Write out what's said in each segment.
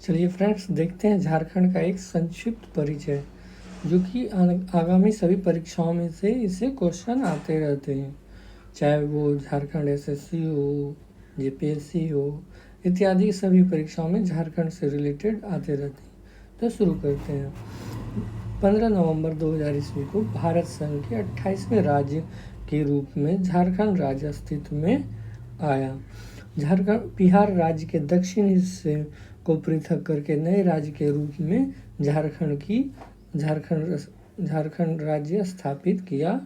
चलिए फ्रेंड्स, देखते हैं झारखंड का एक संक्षिप्त परिचय, जो कि आगामी सभी परीक्षाओं में से इसे क्वेश्चन आते रहते हैं, चाहे वो झारखंड एसएससी हो, जेपीएससी हो इत्यादि सभी परीक्षाओं में झारखंड से रिलेटेड आते रहते हैं। तो शुरू करते हैं। 15 नवंबर 2000 ईस्वी को भारत संघ के 28वें राज्य के रूप में झारखंड राज्य अस्तित्व में आया। झारखंड बिहार राज्य के दक्षिण हिस्से को पृथक करके नए राज्य के रूप में झारखंड राज्य स्थापित किया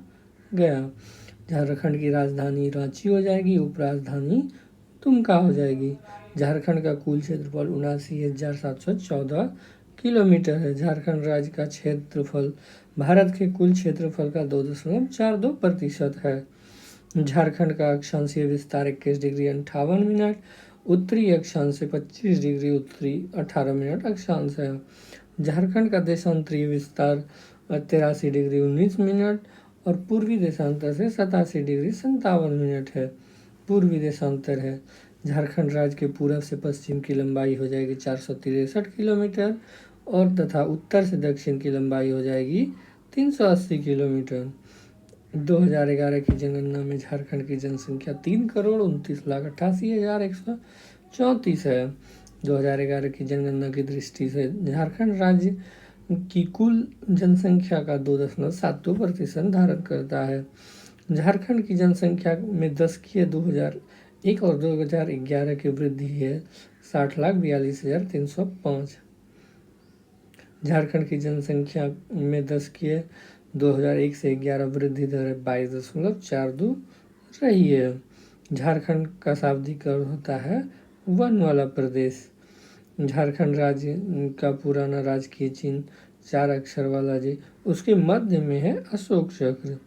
गया। झारखंड की राजधानी रांची हो जाएगी, उपराजधानी दुमका हो जाएगी। झारखंड का कुल क्षेत्रफल 79,714 किलोमीटर है। झारखंड राज्य का क्षेत्रफल भारत के कुल क्षेत्रफल का 2.42% है। झारखंड का अक्षांशीय विस्तार 21 डिग्री 58 मिनट, उत्तरी अक्षांश से 25 डिग्री उत्तरी 18 मिनट अक्षांश है। झारखंड का देशांतरीय विस्तार 83 डिग्री 19 मिनट और पूर्वी देशांतर से 87 डिग्री 57 मिनट है। पूर्वी देशांतर है। झारखंड राज्य के पूर्व से पश्चिम की लंबाई हो जाएगी 463 किलोमीटर और तथा उत्तर से दक्षिण की लंबाई हो जाएगी 380 किलोमीटर। 2011 की जनगणना में झारखंड की जनसंख्या 3,29,88,134 है। 2011 की जनगणना की दृष्टि से झारखंड राज्य की कुल जनसंख्या का 2.72% धारण करता है। झारखंड की जनसंख्या में दशकीय 2001 और 2011 की वृद्धि है 60,42,305। झारखंड की जनसंख्या में दशकीय 2001 से 11 वृद्धि दर 22.42 रही है। झारखंड का शाब्दिक अर्थ होता है वन वाला प्रदेश। झारखंड राज्य का पुराना राजकीय चिन्ह 4 अक्षर वाला जी, उसके मध्य में है अशोक चक्र।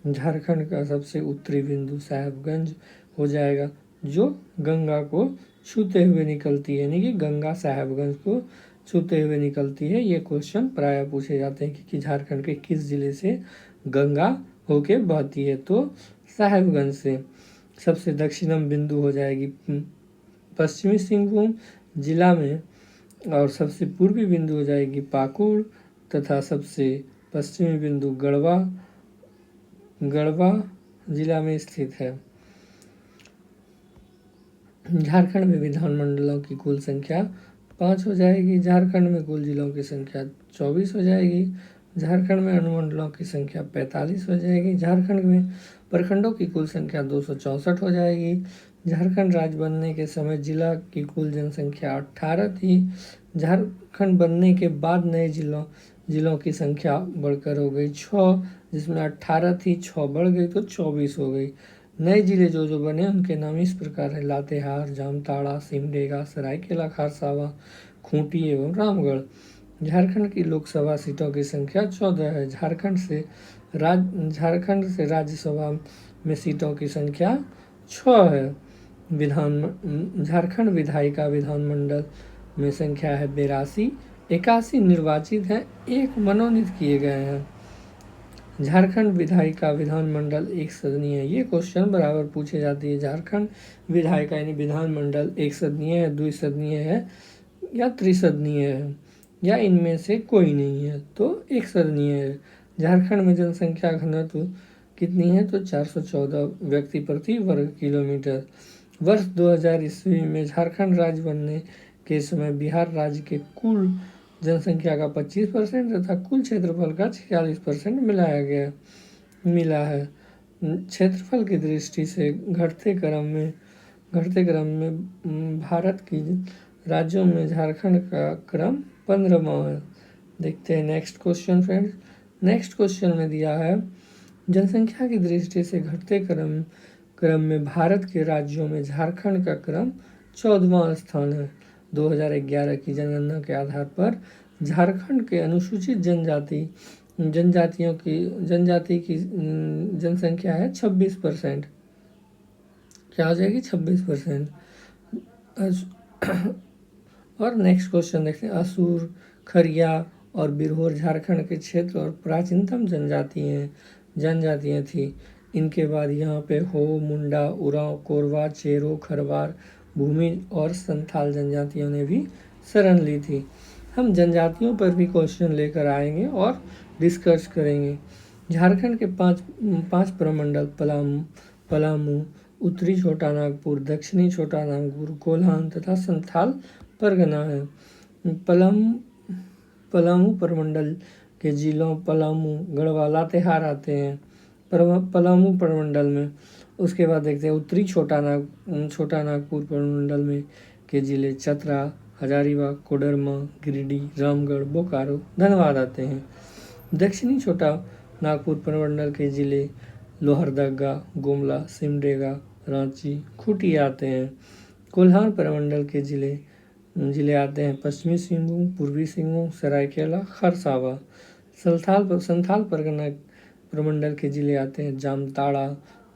झारखंड का सबसे उत्तरी बिंदु साहेबगंज हो जाएगा, जो गंगा को छूते हुए निकलती है, यानी कि गंगा साहेबगंज को छूते हुए निकलती है। ये क्वेश्चन प्राय पूछे जाते हैं कि झारखंड के किस जिले से गंगा होके बहती है, तो साहेबगंज से। सबसे दक्षिणम बिंदु हो जाएगी पश्चिमी सिंहभूम जिला में और सबसे पूर्वी बिंदु हो जाएगी पाकुड़ तथा सबसे पश्चिमी बिंदु गढ़वा जिला में स्थित है। झारखंड में विधानमंडलों की कुल संख्या 5 हो जाएगी। झारखंड में कुल जिलों की संख्या 24 हो जाएगी। झारखंड में अनुमंडलों की संख्या 45 हो जाएगी। झारखंड में प्रखंडों की कुल संख्या 264 हो जाएगी। झारखंड राज्य बनने के समय जिला की कुल जनसंख्या 18 थी। झारखंड बनने के बाद नए जिलों की संख्या बढ़कर हो गई 6, जिसमें 18 थी, 6 बढ़ गई तो 24 हो गई। नए जिले जो बने उनके नाम इस प्रकार है: लातेहार, जामताड़ा, सिमडेगा, सरायकेला खारसावा, खूंटी एवं रामगढ़। झारखंड की लोकसभा सीटों की संख्या 14 है। झारखंड से राज्यसभा में सीटों की संख्या 6 है। झारखंड विधायिका विधानमंडल में संख्या है 82। 81 निर्वाचित हैं, 1 मनोनीत किए गए हैं। झारखंड विधायिका विधानमंडल एक सदनीय है। ये क्वेश्चन बराबर पूछे जाती है। झारखंड विधायिका यानी विधानमंडल एक सदनीय है, द्विसदनीय है या त्रिसदनीय है या इनमें से कोई नहीं है, तो एक सदनीय है। झारखंड में जनसंख्या घनत्व कितनी है, तो 414 व्यक्ति प्रति वर्ग किलोमीटर। वर्ष 2000 ईस्वी में झारखंड राज्य बनने के समय बिहार राज्य के कुल जनसंख्या का 25% तथा कुल क्षेत्रफल का 46% मिला है। क्षेत्रफल की दृष्टि से घटते क्रम में भारत की राज्यों में झारखंड का क्रम 15वां है। देखते हैं next question friends. Next question में दिया है जनसंख्या की दृष्टि से घटते क्रम में भारत के राज्यों में झारखंड का क्रम 14वां स्थान है। 2011 की जनगणना के आधार पर झारखंड के अनुसूचित जनजाति की जनसंख्या है 26%। क्या हो जाएगी, 26%। और नेक्स्ट क्वेश्चन देखते हैं। असुर, खरिया और बिरहोर झारखंड के क्षेत्र और प्राचीनतम जनजातियाँ थी। इनके बाद यहाँ पे हो, मुंडा, उरांव, कोरवा, चेरो, खरवार, भूमि और संथाल जनजातियों ने भी शरण ली थी। हम जनजातियों पर भी क्वेश्चन लेकर आएंगे और डिस्कस करेंगे। झारखंड के पांच प्रमंडल पलामू, उत्तरी छोटा नागपुर, दक्षिणी छोटा नागपुर, कोल्हान तथा संथाल परगना है। पलामू प्रमंडल के जिलों पलामू, गढ़वा, लातेहार आते हैं पलामू प्रमंडल में। उसके बाद देखते हैं उत्तरी छोटा नागपुर प्रमंडल में के जिले चतरा, हजारीबाग, कोडरमा, गिरिडीह, रामगढ़, बोकारो, धनबाद आते हैं। दक्षिणी छोटा नागपुर प्रमंडल के जिले लोहरदगा, गुमला, सिमडेगा, रांची, खूंटी आते हैं। कोल्हान प्रमंडल के जिले आते हैं पश्चिमी सिंहभूम, पूर्वी सिंहभूम, सरायकेला, खरसावा। संथाल परगना प्रमंडल के जिले आते हैं जामताड़ा,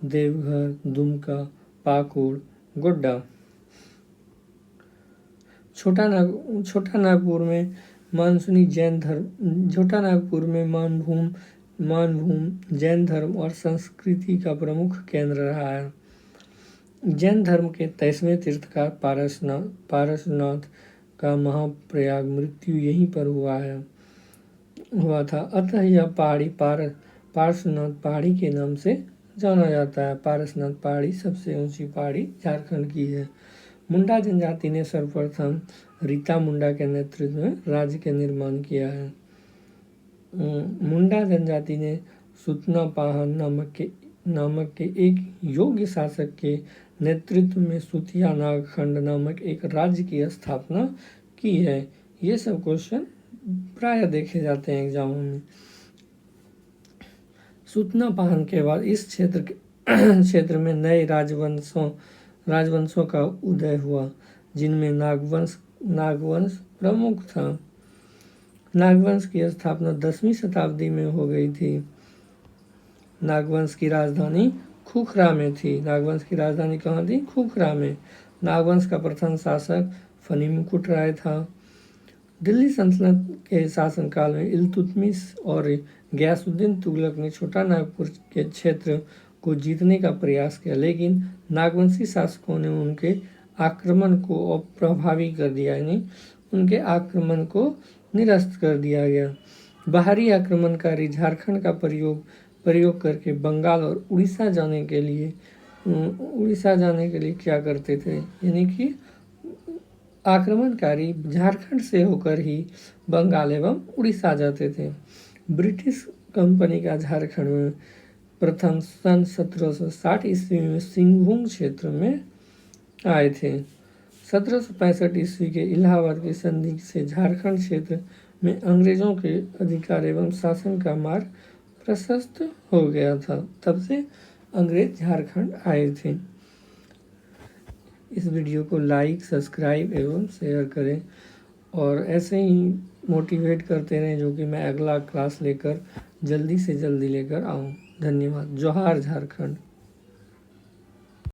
देवघर, दुमका, पाकुड़, गोड्डा। छोटा नागपुर में मानसूनी जैन धर्म छोटा नागपुर में मानभूम जैन धर्म और संस्कृति का प्रमुख केंद्र रहा है। जैन धर्म के 23वें तीर्थकार पारसनाथ का महाप्रयाग मृत्यु यहीं पर हुआ था। अतः यह पहाड़ी पारसनाथ पहाड़ी के नाम से जाना जाता है। पारसनाथ पहाड़ी सबसे ऊंची पहाड़ी झारखंड की है। मुंडा जनजाति ने सर्वप्रथम रीता मुंडा के नेतृत्व में राज्य के निर्माण किया है। मुंडा जनजाति ने सुतना पाहन नामक के एक योग्य शासक के नेतृत्व में सुतिया नागखंड नामक एक राज्य की स्थापना की है। ये सब क्वेश्चन प्राय देखे जाते हैं एग्जामों में। सुतना पाहन के बाद इस क्षेत्र में नए राजवंशों का उदय हुआ, जिनमें नागवंश प्रमुख था। नागवंश की स्थापना 10वीं शताब्दी में हो गई थी। नागवंश की राजधानी खुखरा में थी। नागवंश की राजधानी कहाँ थी? खुखरा में। नागवंश का प्रथम शासक फणिमुकुट राय था। दिल्ली सल्तनत के शासनकाल में इल्तुतमिश और गयासुद्दीन तुगलक ने छोटा नागपुर के क्षेत्र को जीतने का प्रयास किया, लेकिन नागवंशी शासकों ने उनके आक्रमण को अप्रभावी कर दिया, यानी उनके आक्रमण को निरस्त कर दिया गया। बाहरी आक्रमणकारी झारखंड का प्रयोग करके बंगाल और उड़ीसा जाने के लिए क्या करते थे, यानी कि आक्रमणकारी झारखंड से होकर ही बंगाल एवं उड़ीसा जाते थे। ब्रिटिश कंपनी का झारखंड में प्रथम सन 1760 ईस्वी में सिंहभूम क्षेत्र में आए थे। 1765 ईस्वी के इलाहाबाद की संधि से झारखंड क्षेत्र में अंग्रेजों के अधिकार एवं शासन का मार्ग प्रशस्त हो गया था। तब से अंग्रेज झारखंड आए थे। इस वीडियो को लाइक, सब्सक्राइब एवं शेयर करें और ऐसे ही मोटिवेट करते रहें, जो कि मैं अगला क्लास लेकर जल्दी से जल्दी लेकर आऊँ। धन्यवाद। जोहार झारखंड।